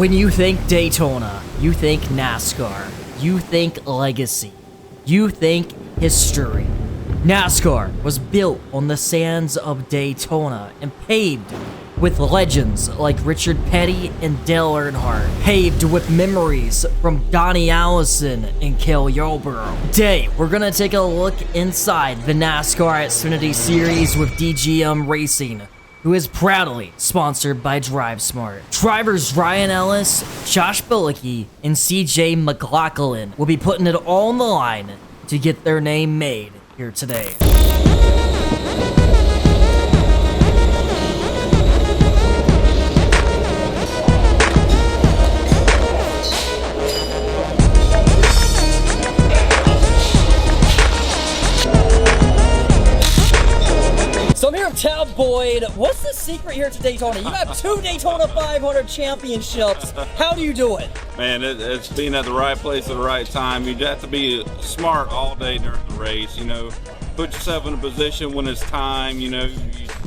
When you think Daytona, you think NASCAR, you think legacy, you think history. NASCAR was built on the sands of Daytona and paved with legends like Richard Petty and Dale Earnhardt, paved with memories from Donnie Allison and Cale Yarborough. Today, we're gonna take a look inside the NASCAR Xfinity Series with DGM Racing, who is proudly sponsored by DriveSmart. Drivers Ryan Ellis, Josh Bilicki, and CJ McLaughlin will be putting it all on the line to get their name made here today. So I'm here with Tab Boyd. What's the secret here to Daytona? You have 2 Daytona 500 championships. How do you do it? Man, it's being at the right place at the right time. You have to be smart all day during the race. You know, put yourself in a position when it's time. You know,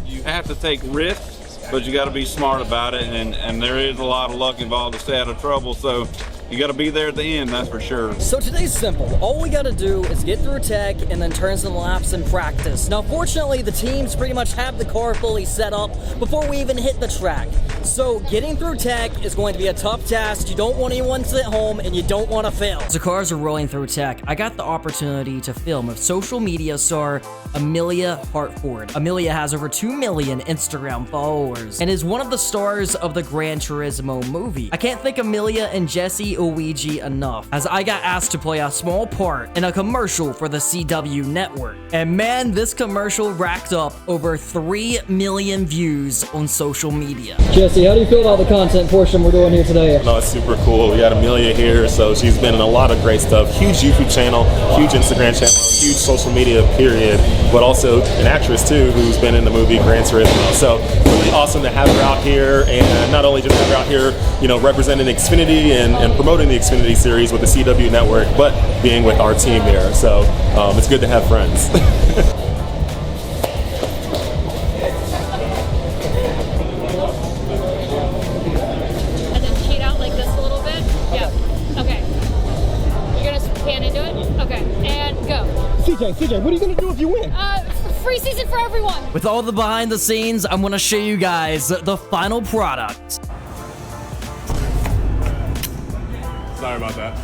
you have to take risks, but you got to be smart about it. And there is a lot of luck involved to stay out of trouble. So you got to be there at the end, that's for sure. So today's simple. All we got to do is get through tech and then turn some laps in practice. Now, fortunately, the teams pretty much have the car fully set up before we even hit the track. So getting through tech is going to be a tough task. You don't want anyone to sit home and you don't want to fail. As the cars are rolling through tech, I got the opportunity to film with social media star Amelia Hartford. Amelia has over 2 million Instagram followers and is one of the stars of the Gran Turismo movie. I can't thank Amelia and Jesse Ouija enough, as I got asked to play a small part in a commercial for the CW network. And man, this commercial racked up over 3 million views on social media. Jesse, how do you feel about the content portion we're doing here today? No, it's super cool. We got Amelia here, so she's been in a lot of great stuff. Huge YouTube channel, huge Instagram channel, huge social media period, but also an actress too who's been in the movie Gran Turismo. So really awesome to have her out here, and not only just have her out here, you know, representing Xfinity and promoting the Xfinity series with the CW network, but being with our team here. So it's good to have friends. And then cheat out like this a little bit. Yeah. Okay. You're gonna pan into it. Okay. And go. CJ, what are you gonna do if you win? Free season for everyone. With all the behind the scenes, I'm gonna show you guys the final product. Sorry about that.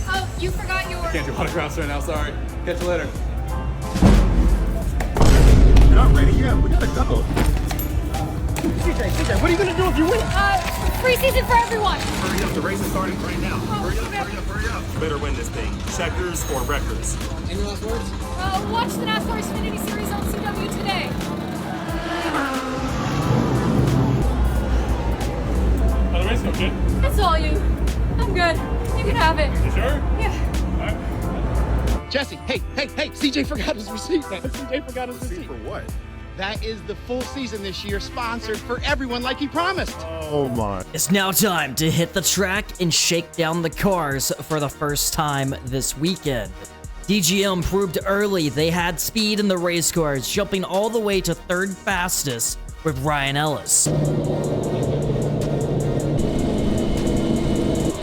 Oh, you forgot your. Can't do autographs right now, sorry. Catch you later. You're not ready yet. We gotta go. CJ, what are you gonna do if you win? Free season for everyone. Hurry up, the race is starting right now. Hurry up. You better win this thing. Checkers or wreckers. Any last words? Watch the NASCAR Xfinity Series on CW today. How'd the race go, kid? That's all you. I'm good. You can have it. You sure? Yeah. Alright. Jesse, hey, CJ forgot his receipt, man. CJ forgot his receipt. For what? That is the full season this year, sponsored for everyone like he promised. Oh my. It's now time to hit the track and shake down the cars for the first time this weekend. DGM proved early they had speed in the race cars, jumping all the way to 3rd fastest with Ryan Ellis.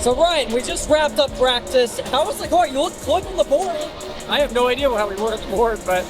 So Ryan, we just wrapped up practice. How was the car? You look quick on the board. I have no idea how we were at the board, but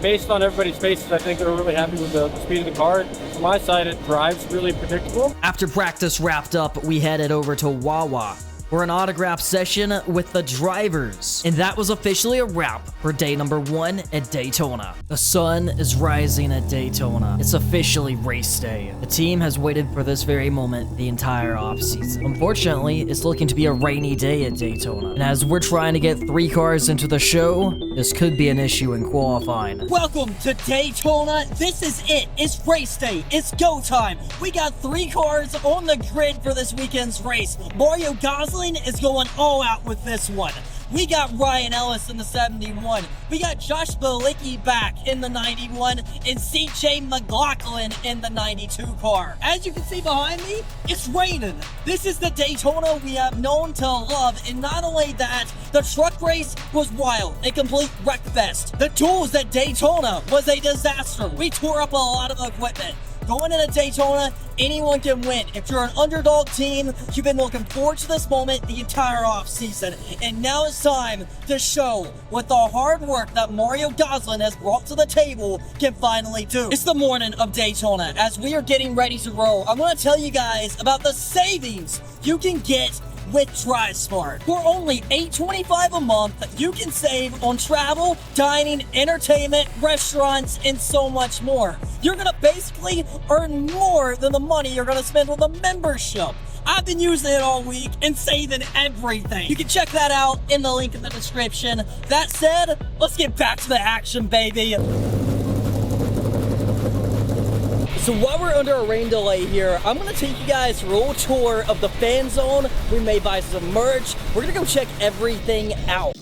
based on everybody's faces, I think they were really happy with the speed of the car. From my side, it drives really predictable. After practice wrapped up, we headed over to Wawa for an autograph session with the drivers. And that was officially a wrap for day number 1 at Daytona. The sun is rising at Daytona. It's officially race day. The team has waited for this very moment the entire offseason. Unfortunately, it's looking to be a rainy day at Daytona. And as we're trying to get 3 cars into the show, this could be an issue in qualifying. Welcome to Daytona. This is it. It's race day. It's go time. We got 3 cars on the grid for this weekend's race. Mario Gosling is going all out with this one. We got Ryan Ellis in the 71. We got Josh Bilicki back in the 91 and CJ McLaughlin in the 92 car. As you can see behind me, it's raining. This is the Daytona we have known to love, and not only that, the truck race was wild, a complete wreck fest. The tools at Daytona was a disaster. We tore up a lot of equipment. going into Daytona, anyone can win. If you're an underdog team, you've been looking forward to this moment the entire offseason. And now it's time to show what the hard work that Mario Goslin has brought to the table can finally do. It's the morning of Daytona. As we are getting ready to roll, I'm going to tell you guys about the savings you can get with DriveSmart. For only $8.25 a month, you can save on travel, dining, entertainment, restaurants, and so much more. You're gonna basically earn more than the money you're gonna spend on the membership. I've been using it all week and saving everything. You can check that out in the link in the description. That said, let's get back to the action, baby. So while we're under a rain delay here, I'm going to take you guys for a little tour of the fan zone. We may buy some merch. We're going to go check everything out.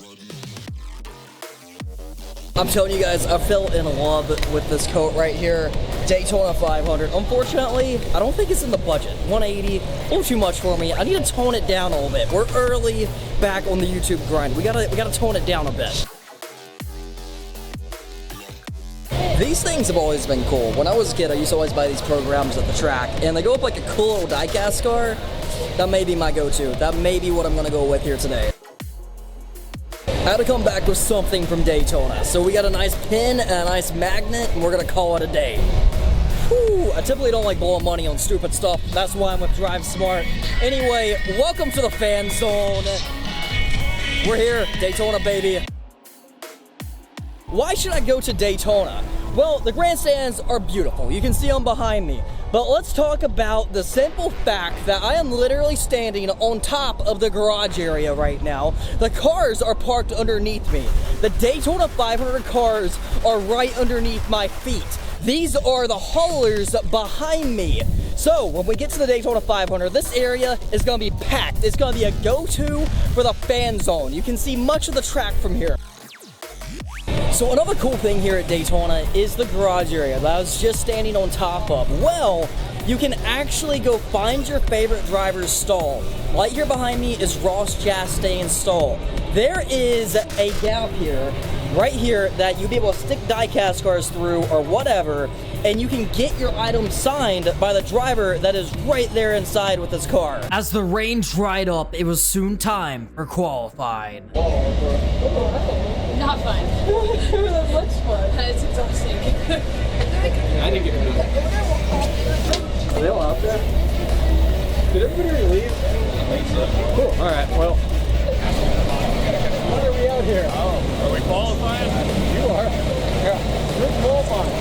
I'm telling you guys, I fell in love with this coat right here. Daytona 500. Unfortunately, I don't think it's in the budget. 180, a little too much for me. I need to tone it down a little bit. We're early back on the YouTube grind. We gotta tone it down a bit. These things have always been cool. When I was a kid, I used to always buy these programs at the track, and they go up like a cool little die-cast car. That may be my go-to. That may be what I'm gonna go with here today. I had to come back with something from Daytona. So we got a nice pin and a nice magnet, and we're gonna call it a day. Whew, I typically don't like blowing money on stupid stuff. That's why I'm with DriveSmart. Anyway, welcome to the fan zone. We're here, Daytona, baby. Why should I go to Daytona? Well, the grandstands are beautiful. You can see them behind me. But let's talk about the simple fact that I am literally standing on top of the garage area right now. The cars are parked underneath me. The Daytona 500 cars are right underneath my feet. These are the haulers behind me. So when we get to the Daytona 500, this area is gonna be packed. It's gonna be a go-to for the fan zone. You can see much of the track from here. So another cool thing here at Daytona is the garage area that I was just standing on top of. Well, you can actually go find your favorite driver's stall. Right here behind me is Ross Chastain's stall. There is a gap here, right here, that you'll be able to stick die-cast cars through or whatever, and you can get your item signed by the driver that is right there inside with his car. As the rain dried up, it was soon time for qualifying. Not fun. That looks fun. It's exhausting. I didn't get rid of it. Are they all out there? Did everybody leave? I think so. Cool. All right. Well, why are we out here? Oh, are we qualifying? You are. Yeah. We're qualifying.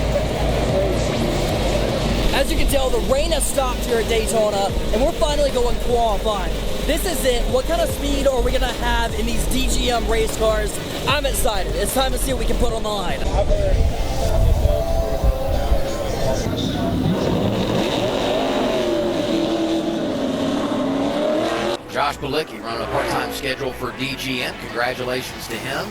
As you can tell, the rain has stopped here at Daytona, and we're finally going qualifying. This is it. What kind of speed are we gonna have in these DGM race cars? I'm excited. It's time to see what we can put on the line. Josh Balicki running a part-time schedule for DGM. Congratulations to him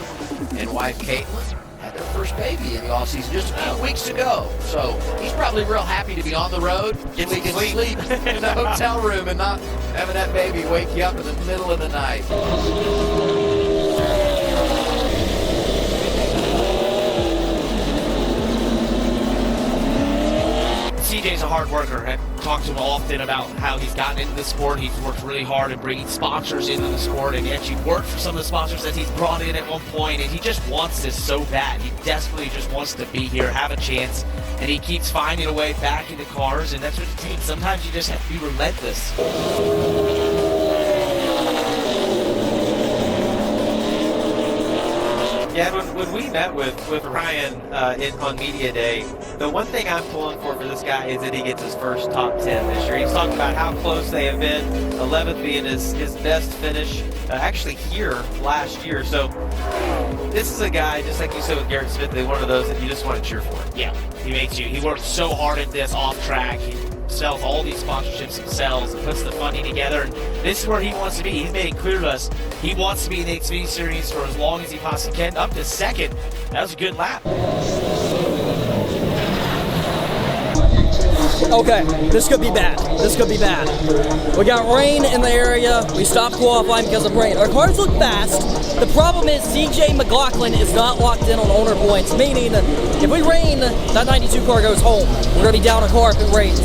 and wife Caitlin. Had their first baby in the offseason just a few weeks ago. So he's probably real happy to be on the road. If we can sleep in the hotel room and not having that baby wake you up in the middle of the night. CJ's a hard worker. I talk to him often about how he's gotten into the sport. He's worked really hard in bringing sponsors into the sport, and he actually worked for some of the sponsors that he's brought in at one point, and he just wants this so bad. He desperately just wants to be here, have a chance, and he keeps finding a way back into cars, and that's what it takes. Sometimes you just have to be relentless. Yeah, when we met with Ryan on Media Day, the one thing I'm pulling for this guy is that he gets his first top 10 this year. He's talking about how close they have been, 11th being his best finish, actually here last year. So this is a guy, just like you said with Garrett Smith, one of those that you just want to cheer for. Yeah, he works so hard at this off track. He sells all these sponsorships himself and puts the funding together, and this is where he wants to be. He's made it clear to us he wants to be in the Xfinity Series for as long as he possibly can, up to second. That was a good lap. Okay, this could be bad. This could be bad. We got rain in the area. We stopped qualifying because of rain. Our cars look fast. The problem is CJ McLaughlin is not locked in on owner points, meaning If we rain, that 92 car goes home. We're gonna be down a car if it rains.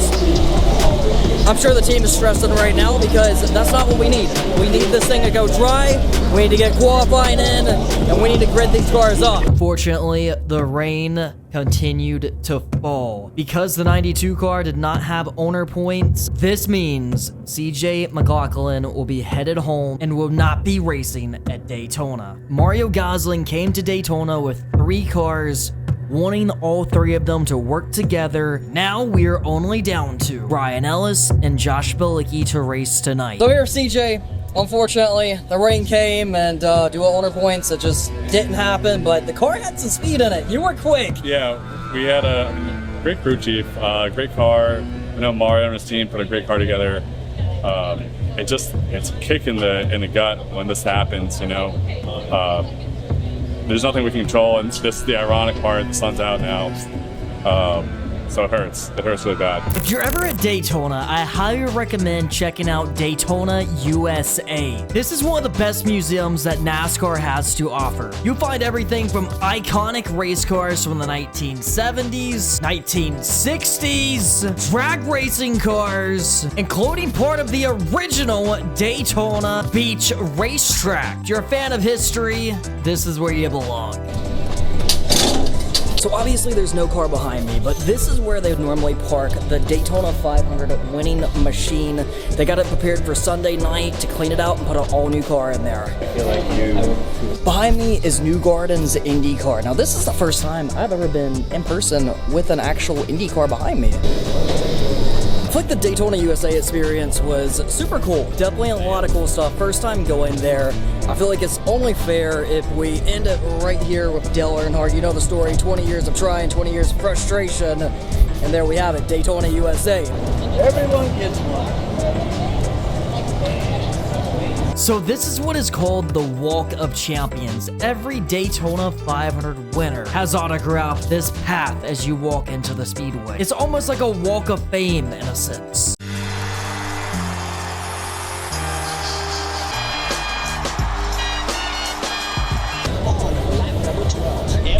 I'm sure the team is stressing right now because that's not what we need. We need this thing to go dry, we need to get qualifying in, and we need to grid these cars up. Unfortunately, the rain continued to fall. Because the 92 car did not have owner points, this means CJ McLaughlin will be headed home and will not be racing at Daytona. Mario Gosling came to Daytona with 3 cars, wanting all 3 of them to work together. Now we're only down to Brian Ellis and Josh Bilicki to race tonight. So here's CJ. Unfortunately, the rain came and dual owner points, it just didn't happen, but the car had some speed in it. You were quick. Yeah, we had a great crew chief, great car. I know Mario and his team put a great car together. It's a kick in the gut when this happens, you know. There's nothing we can control, and it's just the ironic part. The sun's out now, so it hurts. It hurts really bad. If you're ever at Daytona, I highly recommend checking out Daytona, USA. This is one of the best museums that NASCAR has to offer. You'll find everything from iconic race cars from the 1970s, 1960s, drag racing cars, including part of the original Daytona Beach racetrack. If you're a fan of history, this is where you belong. So obviously there's no car behind me, but this is where they would normally park the Daytona 500 winning machine. They got it prepared for Sunday night to clean it out and put an all-new car in there. I feel like you... Behind me is New Garden's Indy car. Now this is the first time I've ever been in person with an actual Indy car behind me. I feel like the Daytona USA experience was super cool. Definitely a lot of cool stuff. First time going there. I feel like it's only fair if we end it right here with Dale Earnhardt. You know the story, 20 years of trying, 20 years of frustration, and there we have it, Daytona USA. Everyone gets one. So this is what is called the Walk of Champions. Every Daytona 500 winner has autographed this path as you walk into the speedway. It's almost like a walk of fame in a sense.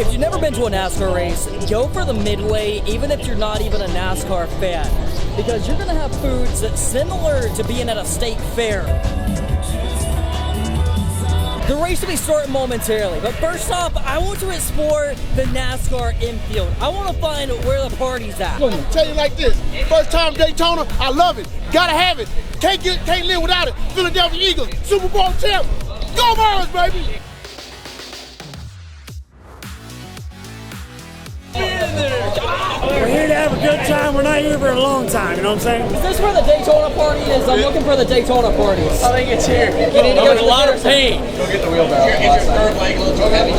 If you've never been to a NASCAR race, go for the midway, even if you're not even a NASCAR fan, because you're gonna have foods that's similar to being at a state fair. The race will be starting momentarily, but first off, I want to explore the NASCAR infield. I want to find where the party's at. I'm gonna tell you like this: first time Daytona, I love it. Gotta have it. Can't live without it. Philadelphia Eagles, Super Bowl champ. Go Birds, baby! We're here to have a good time. We're not here for a long time, you know what I'm saying? Is this where the Daytona party is? I'm looking for the Daytona parties. I think it's here. You need to go to a lot of pain. Go get the wheelbarrow. Get your third leg, let's go heavy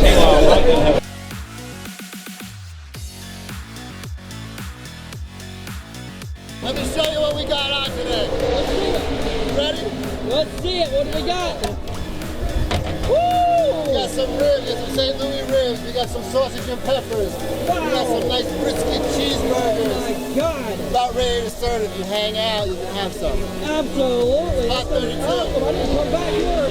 Let me show you what we got on today. You ready? Let's see it. What do we got? We got some ribs, some St. Louis ribs. We got some sausage and peppers. Wow. We got some nice brisket cheeseburgers. Oh my God. About ready to serve. If you hang out, you can have some. Absolutely. Hot 32. I need to come back here.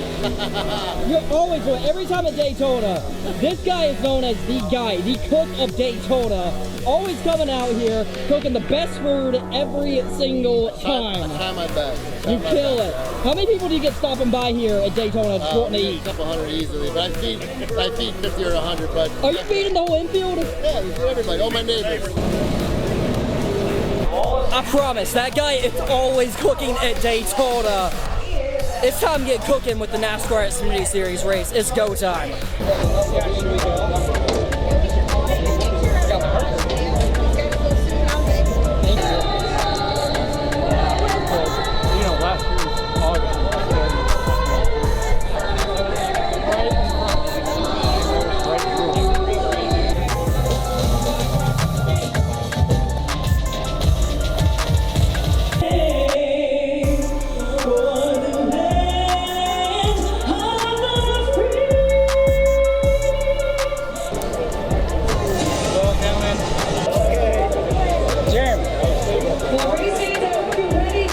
You're always going. Every time at Daytona, this guy is known as the guy, the cook of Daytona. Always coming out here, cooking the best food every single time. I try my best. You kill it. How many people do you get stopping by here at Daytona wanting to eat? A couple hundred easily, but I feed 50 or 100. But are you feeding the whole infield? Yeah, we feed everybody, all my neighbors. I promise, that guy is always cooking at Daytona. It's time to get cooking with the NASCAR Xfinity Series race. It's go time.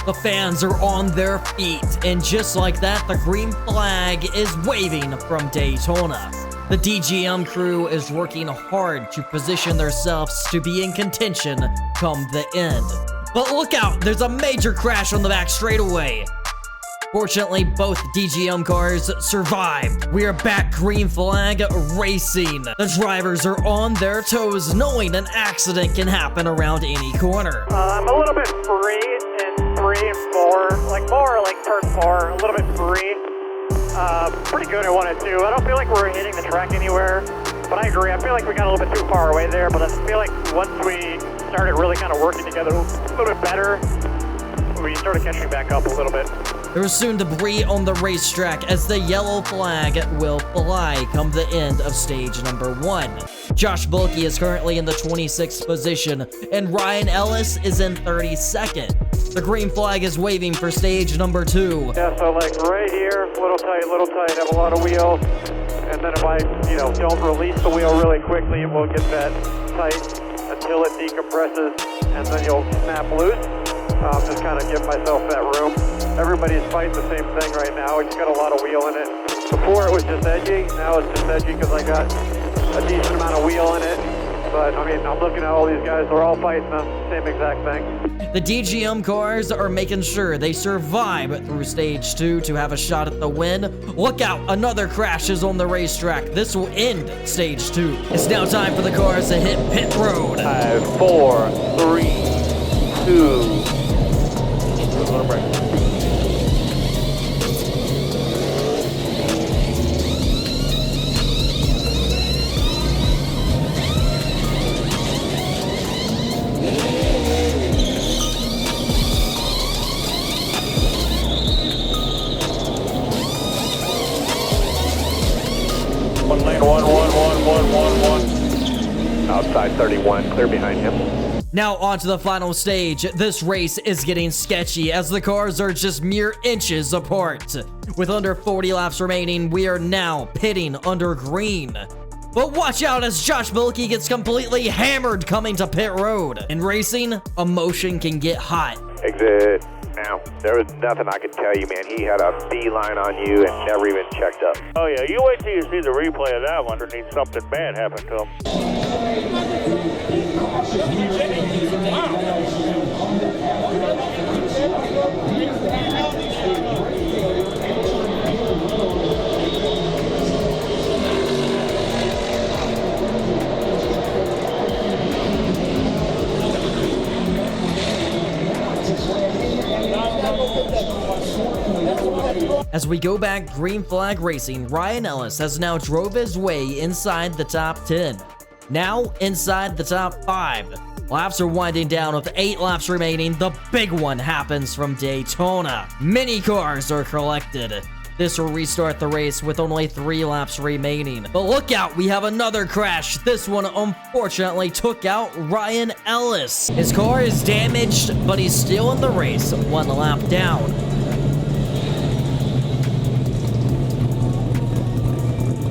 The fans are on their feet, and just like that, the green flag is waving from Daytona. The DGM crew is working hard to position themselves to be in contention come the end. But look out, there's a major crash on the back straightaway. Fortunately, both DGM cars survived. We are back green flag racing. The drivers are on their toes, knowing an accident can happen around any corner. I'm a little bit free in 3 and 4, like more like turn 4, a little bit free. Pretty good at 1 and 2. I don't feel like we're hitting the track anywhere, but I agree. I feel like we got a little bit too far away there, but I feel like once we started really kind of working together a little bit better, we started catching back up a little bit. There is soon debris on the racetrack as the yellow flag will fly come the end of stage number 1. Josh Bulkey is currently in the 26th position, and Ryan Ellis is in 32nd. The green flag is waving for stage number 2. Yeah, so like right here, little tight, have a lot of wheel, and then if I, don't release the wheel really quickly, we'll get that tight until it decompresses, and then you'll snap loose. Just kind of give myself that room. Everybody's fighting the same thing right now. It's got a lot of wheel in it. Before it was just edgy. Now it's just edgy because I got a decent amount of wheel in it. But I mean, I'm looking at all these guys. They're all fighting the same exact thing. The DGM cars are making sure they survive through stage 2 to have a shot at the win. Look out, another crash is on the racetrack. This will end stage 2. It's now time for the cars to hit pit road. 5, 4, 3, 2. One lane, one. Outside 31, clear behind him. Now on to the final stage. This race is getting sketchy as the cars are just mere inches apart. With under 40 laps remaining, we are now pitting under green. But watch out as Josh Bulkey gets completely hammered coming to pit road. In racing, emotion can get hot. Exit now. There was nothing I could tell you, man. He had a beeline on you and never even checked up. Oh, yeah. You wait till you see the replay of that one. Underneath something bad happened to him. As we go back green flag racing, Ryan Ellis has now drove his way inside the top 10. Now inside the top 5. Laps are winding down with 8 laps remaining. The big one happens from Daytona. Many cars are collected. This will restart the race with only 3 laps remaining. But look out, we have another crash. This one unfortunately took out Ryan Ellis. His car is damaged, but he's still in the race, 1 lap down.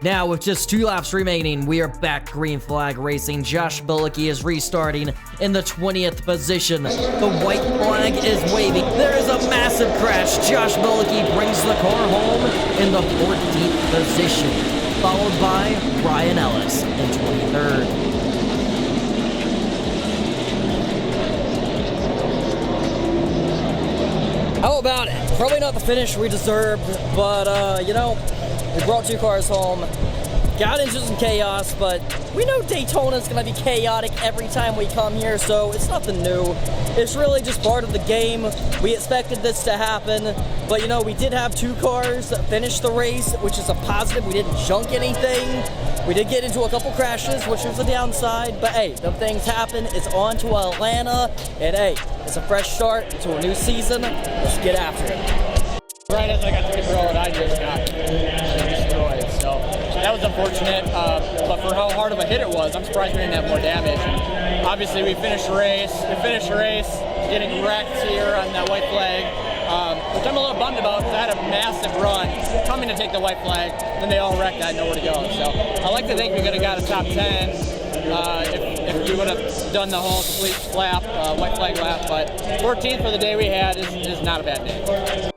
Now, with just 2 laps remaining, we are back green flag racing. Josh Bulkey is restarting in the 20th position. The white flag is waving. There is a massive crash. Josh Bulkey brings the car home in the 14th position, followed by Ryan Ellis in 23rd. How about it? Probably not the finish we deserved, but, we brought 2 cars home, got into some chaos, but we know Daytona's gonna be chaotic every time we come here, so it's nothing new. It's really just part of the game. We expected this to happen, but we did have 2 cars finish the race, which is a positive. We didn't junk anything. We did get into a couple crashes, which was a downside, but hey, them things happen. It's on to Atlanta, and hey, it's a fresh start to a new season. Let's get after it. Right as I got to pit road, I just got destroyed. So that was unfortunate. But for how hard of a hit it was, I'm surprised we didn't have more damage. And obviously, we finished the race. Getting wrecked here on that white flag, which I'm a little bummed about because I had a massive run coming to take the white flag. Then they all wrecked. I had nowhere to go. So I like to think we could have got a top 10 if we would have done the whole complete lap, white flag lap. But 14th for the day we had is not a bad day.